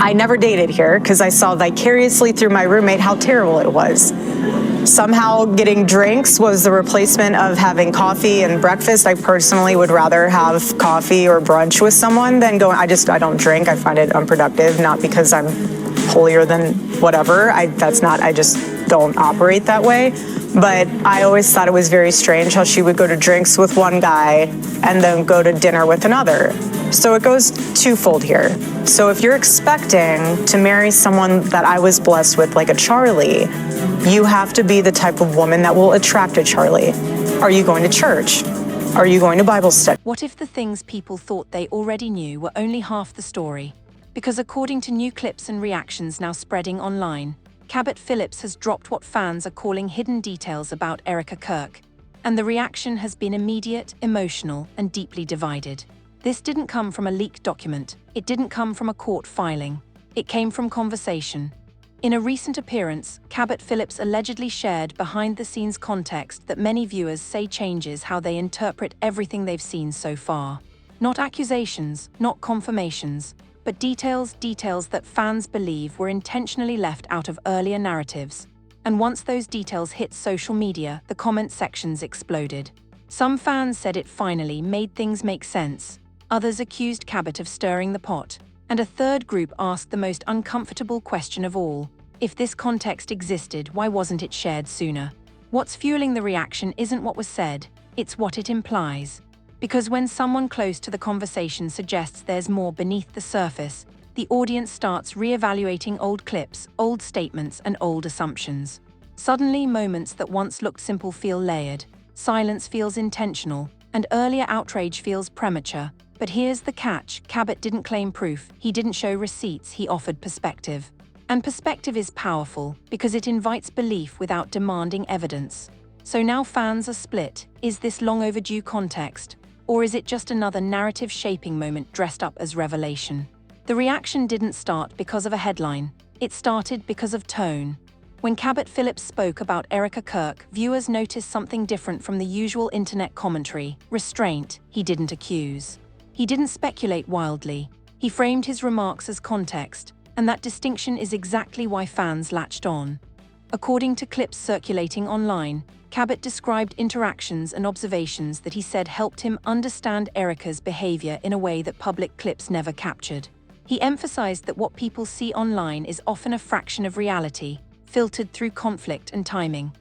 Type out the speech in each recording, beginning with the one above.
I never dated here because I saw vicariously through my roommate how terrible it was. Somehow getting drinks was the replacement of having coffee and breakfast. I personally would rather have coffee or brunch with someone than going, I don't drink. I find it unproductive, not because I'm holier than whatever. I just don't operate that way. But I always thought it was very strange how she would go to drinks with one guy and then go to dinner with another. So it goes twofold here. So if you're expecting to marry someone that I was blessed with, like a Charlie, you have to be the type of woman that will attract a Charlie. Are you going to church? Are you going to Bible study? What if the things people thought they already knew were only half the story? Because according to new clips and reactions now spreading online, Cabot Phillips has dropped what fans are calling hidden details about Erika Kirk, and the reaction has been immediate, emotional, and deeply divided. This didn't come from a leaked document, it didn't come from a court filing, it came from conversation. In a recent appearance, Cabot Phillips allegedly shared behind-the-scenes context that many viewers say changes how they interpret everything they've seen so far. Not accusations, not confirmations, but details that fans believe were intentionally left out of earlier narratives. And once those details hit social media, the comment sections exploded. Some fans said it finally made things make sense. Others accused Cabot of stirring the pot. And a third group asked the most uncomfortable question of all. If this context existed, why wasn't it shared sooner? What's fueling the reaction isn't what was said, it's what it implies. Because when someone close to the conversation suggests there's more beneath the surface, the audience starts re-evaluating old clips, old statements, and old assumptions. Suddenly, moments that once looked simple feel layered, silence feels intentional, and earlier outrage feels premature. But here's the catch: Cabot didn't claim proof, he didn't show receipts, he offered perspective. And perspective is powerful because it invites belief without demanding evidence. So now fans are split. Is this long overdue context? Or is it just another narrative-shaping moment dressed up as revelation? The reaction didn't start because of a headline. It started because of tone. When Cabot Phillips spoke about Erika Kirk, viewers noticed something different from the usual internet commentary: restraint. He didn't accuse. He didn't speculate wildly. He framed his remarks as context, and that distinction is exactly why fans latched on. According to clips circulating online, Cabot described interactions and observations that he said helped him understand Erika's behavior in a way that public clips never captured. He emphasized that what people see online is often a fraction of reality, filtered through conflict and timing.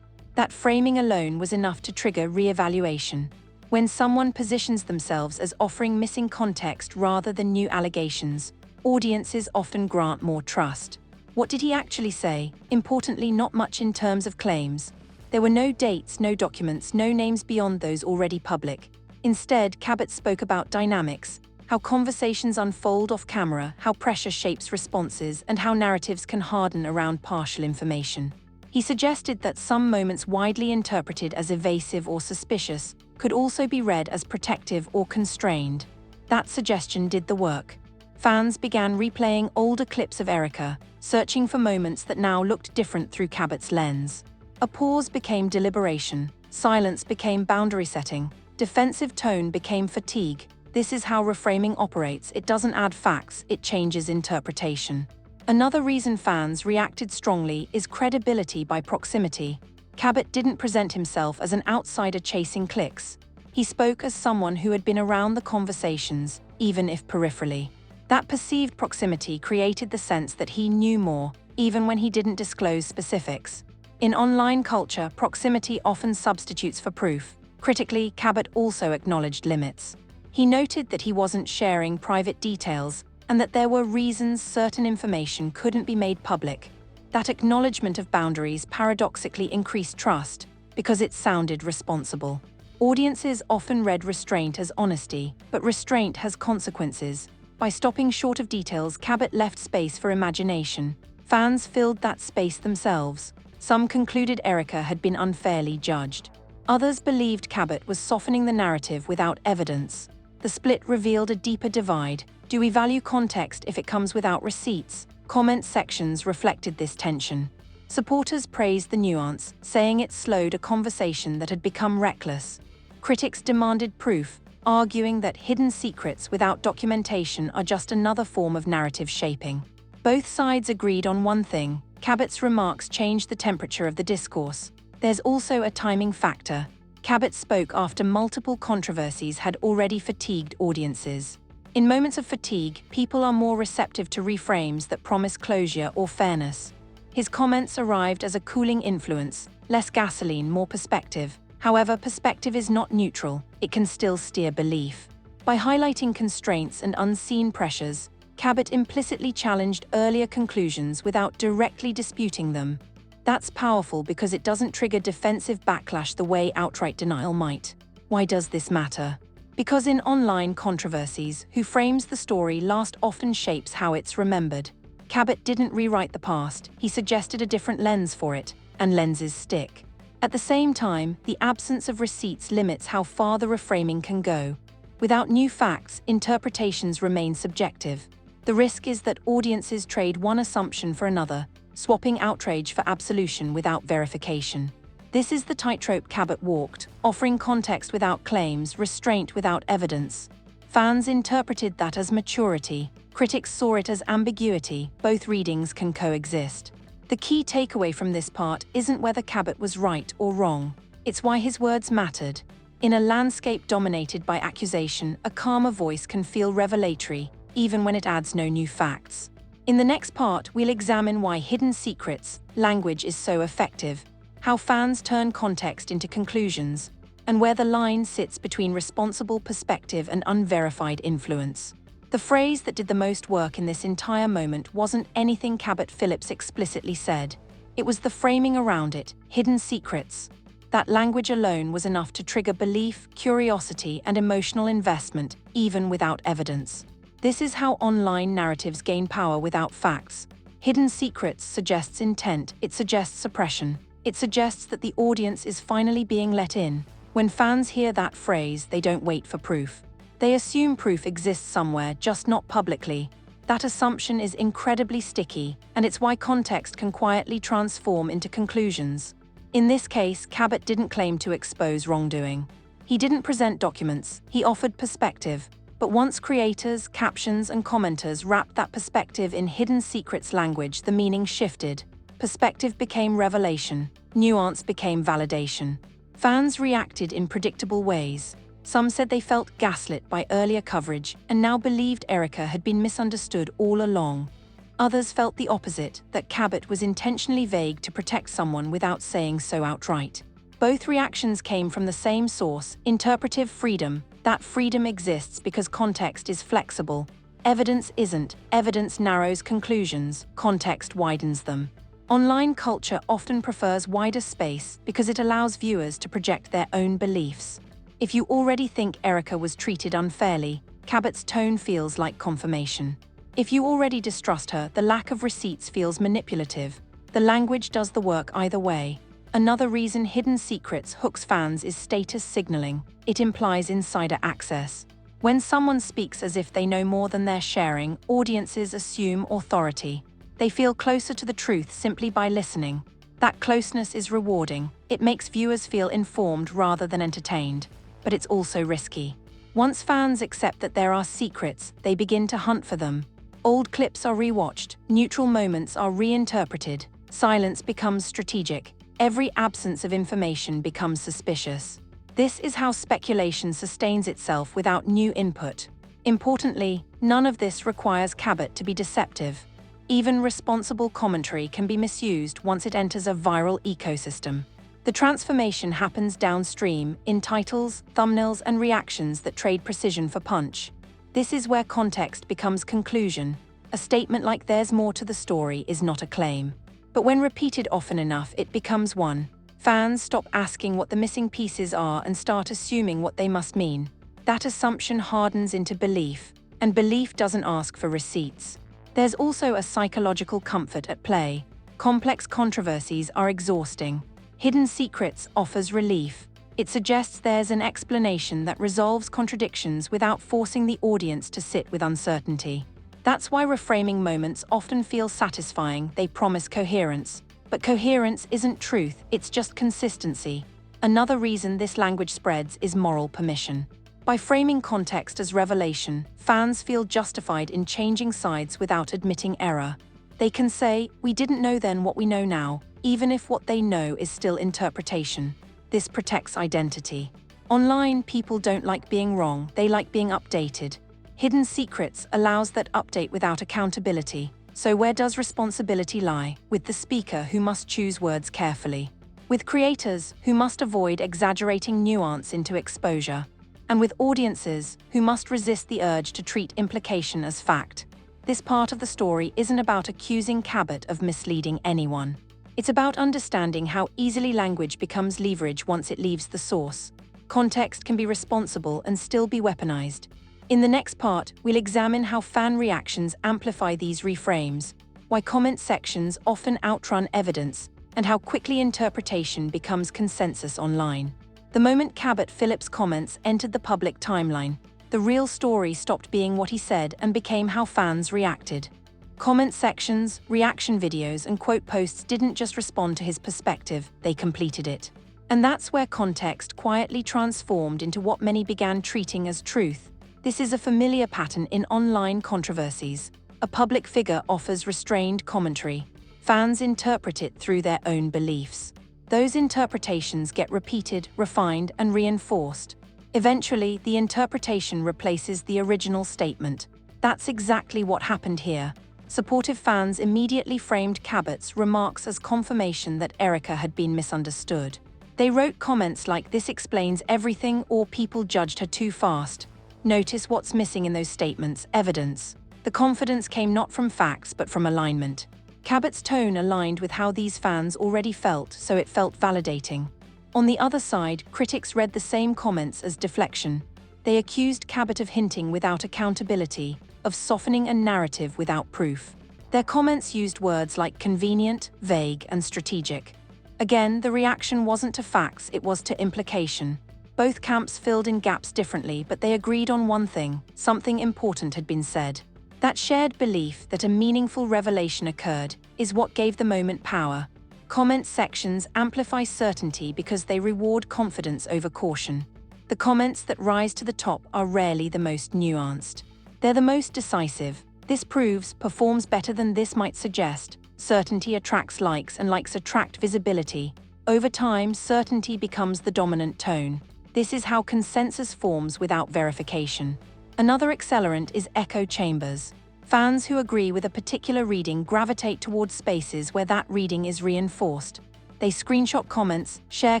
That framing alone was enough to trigger re-evaluation. When someone positions themselves as offering missing context rather than new allegations, audiences often grant more trust. What did he actually say? Importantly, not much in terms of claims. There were no dates, no documents, no names beyond those already public. Instead, Cabot spoke about dynamics, how conversations unfold off camera, how pressure shapes responses, and how narratives can harden around partial information. He suggested that some moments widely interpreted as evasive or suspicious could also be read as protective or constrained. That suggestion did the work. Fans began replaying older clips of Erika, searching for moments that now looked different through Cabot's lens. A pause became deliberation, silence became boundary setting, defensive tone became fatigue. This is how reframing operates. It doesn't add facts, it changes interpretation. Another reason fans reacted strongly is credibility by proximity. Cabot didn't present himself as an outsider chasing clicks. He spoke as someone who had been around the conversations, even if peripherally. That perceived proximity created the sense that he knew more, even when he didn't disclose specifics. In online culture, proximity often substitutes for proof. Critically, Cabot also acknowledged limits. He noted that he wasn't sharing private details and that there were reasons certain information couldn't be made public. That acknowledgement of boundaries paradoxically increased trust because it sounded responsible. Audiences often read restraint as honesty, but restraint has consequences. By stopping short of details, Cabot left space for imagination. Fans filled that space themselves. Some concluded Erika had been unfairly judged. Others believed Cabot was softening the narrative without evidence. The split revealed a deeper divide. Do we value context if it comes without receipts? Comment sections reflected this tension. Supporters praised the nuance, saying it slowed a conversation that had become reckless. Critics demanded proof, arguing that hidden secrets without documentation are just another form of narrative shaping. Both sides agreed on one thing: Cabot's remarks changed the temperature of the discourse. There's also a timing factor. Cabot spoke after multiple controversies had already fatigued audiences. In moments of fatigue, people are more receptive to reframes that promise closure or fairness. His comments arrived as a cooling influence, less gasoline, more perspective. However, perspective is not neutral, it can still steer belief. By highlighting constraints and unseen pressures, Cabot implicitly challenged earlier conclusions without directly disputing them. That's powerful because it doesn't trigger defensive backlash the way outright denial might. Why does this matter? Because in online controversies, who frames the story last often shapes how it's remembered. Cabot didn't rewrite the past, he suggested a different lens for it, and lenses stick. At the same time, the absence of receipts limits how far the reframing can go. Without new facts, interpretations remain subjective. The risk is that audiences trade one assumption for another, swapping outrage for absolution without verification. This is the tightrope Cabot walked, offering context without claims, restraint without evidence. Fans interpreted that as maturity. Critics saw it as ambiguity. Both readings can coexist. The key takeaway from this part isn't whether Cabot was right or wrong. It's why his words mattered. In a landscape dominated by accusation, a calmer voice can feel revelatory, even when it adds no new facts. In the next part, we'll examine why hidden secrets, language is so effective, how fans turn context into conclusions, and where the line sits between responsible perspective and unverified influence. The phrase that did the most work in this entire moment wasn't anything Cabot Phillips explicitly said. It was the framing around it, hidden secrets. That language alone was enough to trigger belief, curiosity, and emotional investment, even without evidence. This is how online narratives gain power without facts. Hidden secrets suggests intent, it suggests suppression. It suggests that the audience is finally being let in. When fans hear that phrase, they don't wait for proof. They assume proof exists somewhere, just not publicly. That assumption is incredibly sticky, and it's why context can quietly transform into conclusions. In this case, Cabot didn't claim to expose wrongdoing. He didn't present documents, he offered perspective. But once creators, captions, and commenters wrapped that perspective in hidden secrets language, the meaning shifted. Perspective became revelation, nuance became validation. Fans reacted in predictable ways. Some said they felt gaslit by earlier coverage and now believed Erika had been misunderstood all along. Others felt the opposite, that Cabot was intentionally vague to protect someone without saying so outright. Both reactions came from the same source: interpretive freedom. That freedom exists because context is flexible. Evidence isn't. Evidence narrows conclusions, context widens them. Online culture often prefers wider space because it allows viewers to project their own beliefs. If you already think Erika was treated unfairly, Cabot's tone feels like confirmation. If you already distrust her, the lack of receipts feels manipulative. The language does the work either way. Another reason hidden secrets hooks fans is status signaling. It implies insider access. When someone speaks as if they know more than they're sharing, audiences assume authority. They feel closer to the truth simply by listening. That closeness is rewarding. It makes viewers feel informed rather than entertained. But it's also risky. Once fans accept that there are secrets, they begin to hunt for them. Old clips are rewatched, neutral moments are reinterpreted, silence becomes strategic. Every absence of information becomes suspicious. This is how speculation sustains itself without new input. Importantly, none of this requires Cabot to be deceptive. Even responsible commentary can be misused once it enters a viral ecosystem. The transformation happens downstream, in titles, thumbnails, and reactions that trade precision for punch. This is where context becomes conclusion. A statement like "there's more to the story" is not a claim. But when repeated often enough, it becomes one. Fans stop asking what the missing pieces are and start assuming what they must mean. That assumption hardens into belief, and belief doesn't ask for receipts. There's also a psychological comfort at play. Complex controversies are exhausting. Hidden Secrets offers relief. It suggests there's an explanation that resolves contradictions without forcing the audience to sit with uncertainty. That's why reframing moments often feel satisfying. They promise coherence. But coherence isn't truth, it's just consistency. Another reason this language spreads is moral permission. By framing context as revelation, fans feel justified in changing sides without admitting error. They can say, "We didn't know then what we know now," even if what they know is still interpretation. This protects identity. Online, people don't like being wrong, they like being updated. Hidden secrets allows that update without accountability. So where does responsibility lie? With the speaker, who must choose words carefully. With creators, who must avoid exaggerating nuance into exposure. And with audiences, who must resist the urge to treat implication as fact. This part of the story isn't about accusing Cabot of misleading anyone. It's about understanding how easily language becomes leverage once it leaves the source. Context can be responsible and still be weaponized. In the next part, we'll examine how fan reactions amplify these reframes, why comment sections often outrun evidence, and how quickly interpretation becomes consensus online. The moment Cabot Phillips' comments entered the public timeline, the real story stopped being what he said and became how fans reacted. Comment sections, reaction videos, and quote posts didn't just respond to his perspective, they completed it. And that's where context quietly transformed into what many began treating as truth. This is a familiar pattern in online controversies. A public figure offers restrained commentary. Fans interpret it through their own beliefs. Those interpretations get repeated, refined, and reinforced. Eventually, the interpretation replaces the original statement. That's exactly what happened here. Supportive fans immediately framed Cabot's remarks as confirmation that Erika had been misunderstood. They wrote comments like, "This explains everything," or "People judged her too fast." Notice what's missing in those statements: evidence. The confidence came not from facts but from alignment. Cabot's tone aligned with how these fans already felt, so it felt validating. On the other side, critics read the same comments as deflection. They accused Cabot of hinting without accountability, of softening a narrative without proof. Their comments used words like convenient, vague, and strategic. Again, the reaction wasn't to facts, it was to implication. Both camps filled in gaps differently, but they agreed on one thing: something important had been said. That shared belief that a meaningful revelation occurred is what gave the moment power. Comment sections amplify certainty because they reward confidence over caution. The comments that rise to the top are rarely the most nuanced. They're the most decisive. "This proves," "performs better than this" might suggest. Certainty attracts likes, and likes attract visibility. Over time, certainty becomes the dominant tone. This is how consensus forms without verification. Another accelerant is echo chambers. Fans who agree with a particular reading gravitate towards spaces where that reading is reinforced. They screenshot comments, share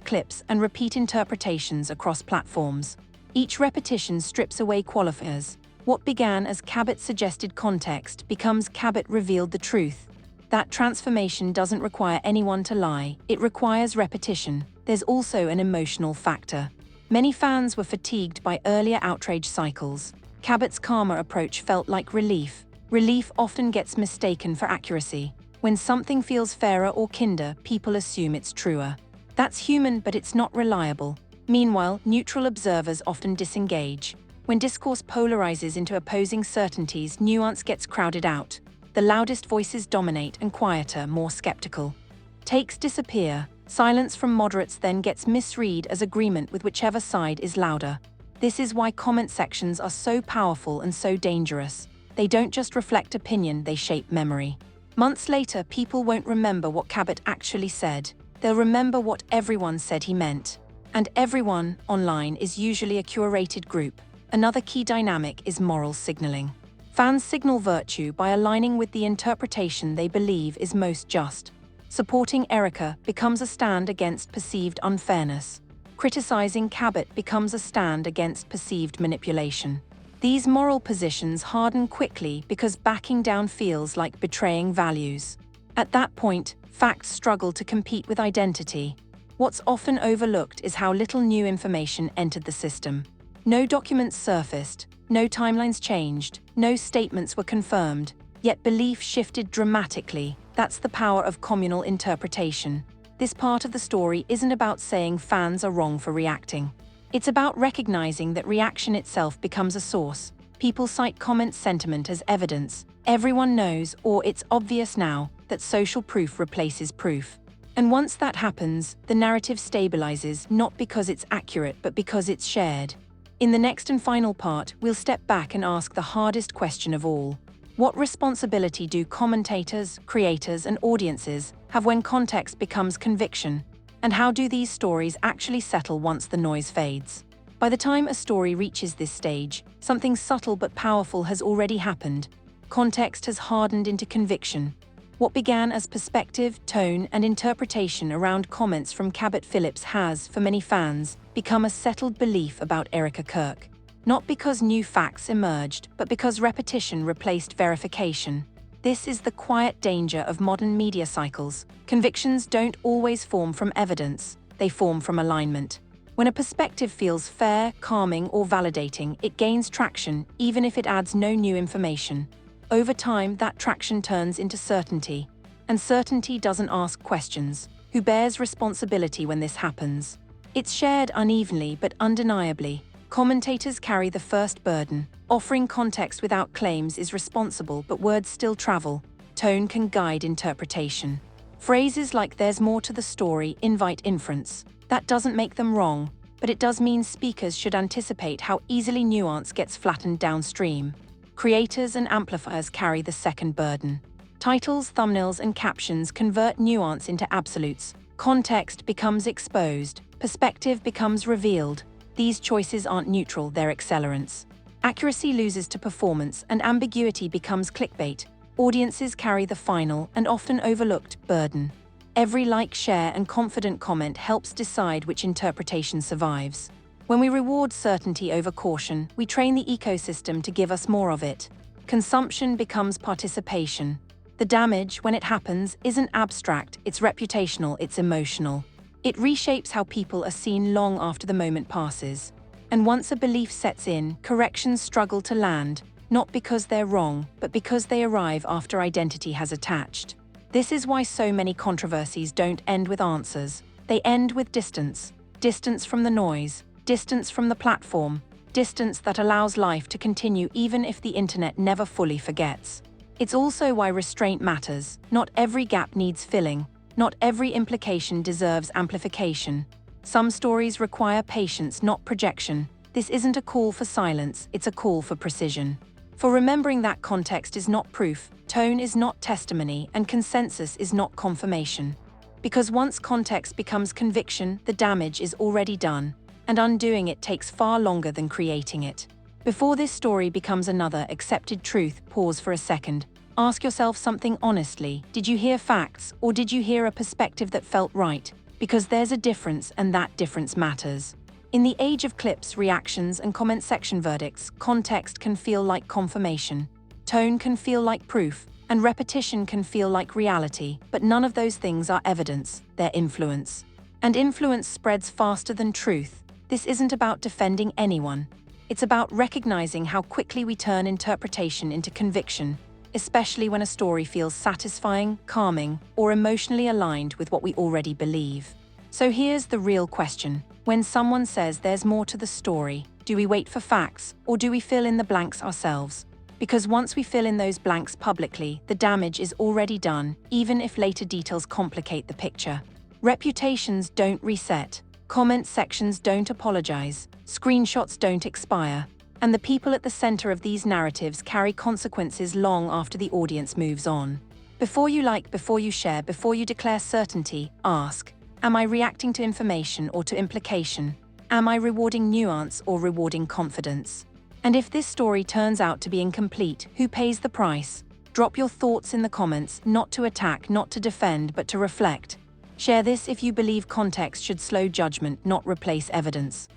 clips, and repeat interpretations across platforms. Each repetition strips away qualifiers. What began as Cabot suggested context becomes Cabot revealed the truth. That transformation doesn't require anyone to lie, it requires repetition. There's also an emotional factor. Many fans were fatigued by earlier outrage cycles. Cabot's calmer approach felt like relief. Relief often gets mistaken for accuracy. When something feels fairer or kinder, people assume it's truer. That's human, but it's not reliable. Meanwhile, neutral observers often disengage. When discourse polarizes into opposing certainties, nuance gets crowded out. The loudest voices dominate and quieter, more skeptical. Takes disappear. Silence from moderates then gets misread as agreement with whichever side is louder. This is why comment sections are so powerful and so dangerous. They don't just reflect opinion, they shape memory. Months later, people won't remember what Cabot actually said. They'll remember what everyone said he meant. And everyone, online, is usually a curated group. Another key dynamic is moral signaling. Fans signal virtue by aligning with the interpretation they believe is most just. Supporting Erika becomes a stand against perceived unfairness. Criticizing Cabot becomes a stand against perceived manipulation. These moral positions harden quickly because backing down feels like betraying values. At that point, facts struggle to compete with identity. What's often overlooked is how little new information entered the system. No documents surfaced, no timelines changed, no statements were confirmed, yet belief shifted dramatically. That's the power of communal interpretation. This part of the story isn't about saying fans are wrong for reacting. It's about recognizing that reaction itself becomes a source. People cite comment sentiment as evidence. Everyone knows, or it's obvious now, that social proof replaces proof. And once that happens, the narrative stabilizes, not because it's accurate, but because it's shared. In the next and final part, we'll step back and ask the hardest question of all. What responsibility do commentators, creators, and audiences have when context becomes conviction? And how do these stories actually settle once the noise fades? By the time a story reaches this stage, something subtle but powerful has already happened. Context has hardened into conviction. What began as perspective, tone, and interpretation around comments from Cabot Phillips has, for many fans, become a settled belief about Erika Kirk. Not because new facts emerged, but because repetition replaced verification. This is the quiet danger of modern media cycles. Convictions don't always form from evidence, they form from alignment. When a perspective feels fair, calming, or validating, it gains traction, even if it adds no new information. Over time, that traction turns into certainty. And certainty doesn't ask questions. Who bears responsibility when this happens? It's shared unevenly but undeniably. Commentators carry the first burden. Offering context without claims is responsible, but words still travel. Tone can guide interpretation. Phrases like "there's more to the story" invite inference. That doesn't make them wrong, but it does mean speakers should anticipate how easily nuance gets flattened downstream. Creators and amplifiers carry the second burden. Titles, thumbnails, and captions convert nuance into absolutes. Context becomes exposed. Perspective becomes revealed. These choices aren't neutral, they're accelerants. Accuracy loses to performance, and ambiguity becomes clickbait. Audiences carry the final, and often overlooked, burden. Every like, share, and confident comment helps decide which interpretation survives. When we reward certainty over caution, we train the ecosystem to give us more of it. Consumption becomes participation. The damage, when it happens, isn't abstract, it's reputational, it's emotional. It reshapes how people are seen long after the moment passes. And once a belief sets in, corrections struggle to land, not because they're wrong, but because they arrive after identity has attached. This is why so many controversies don't end with answers. They end with distance. Distance from the noise, distance from the platform, distance that allows life to continue even if the internet never fully forgets. It's also why restraint matters. Not every gap needs filling. Not every implication deserves amplification. Some stories require patience, not projection. This isn't a call for silence, it's a call for precision. For remembering that context is not proof, tone is not testimony, and consensus is not confirmation. Because once context becomes conviction, the damage is already done, and undoing it takes far longer than creating it. Before this story becomes another accepted truth, pause for a second. Ask yourself something honestly. Did you hear facts, or did you hear a perspective that felt right? Because there's a difference, and that difference matters. In the age of clips, reactions, and comment section verdicts, context can feel like confirmation. Tone can feel like proof, and repetition can feel like reality, but none of those things are evidence, they're influence. And influence spreads faster than truth. This isn't about defending anyone. It's about recognizing how quickly we turn interpretation into conviction, especially when a story feels satisfying, calming, or emotionally aligned with what we already believe. So here's the real question. When someone says there's more to the story, do we wait for facts, or do we fill in the blanks ourselves? Because once we fill in those blanks publicly, the damage is already done, even if later details complicate the picture. Reputations don't reset. Comment sections don't apologize. Screenshots don't expire. And the people at the center of these narratives carry consequences long after the audience moves on. Before you like, before you share, before you declare certainty, ask, am I reacting to information or to implication? Am I rewarding nuance or rewarding confidence? And if this story turns out to be incomplete, who pays the price? Drop your thoughts in the comments, not to attack, not to defend, but to reflect. Share this if you believe context should slow judgment, not replace evidence.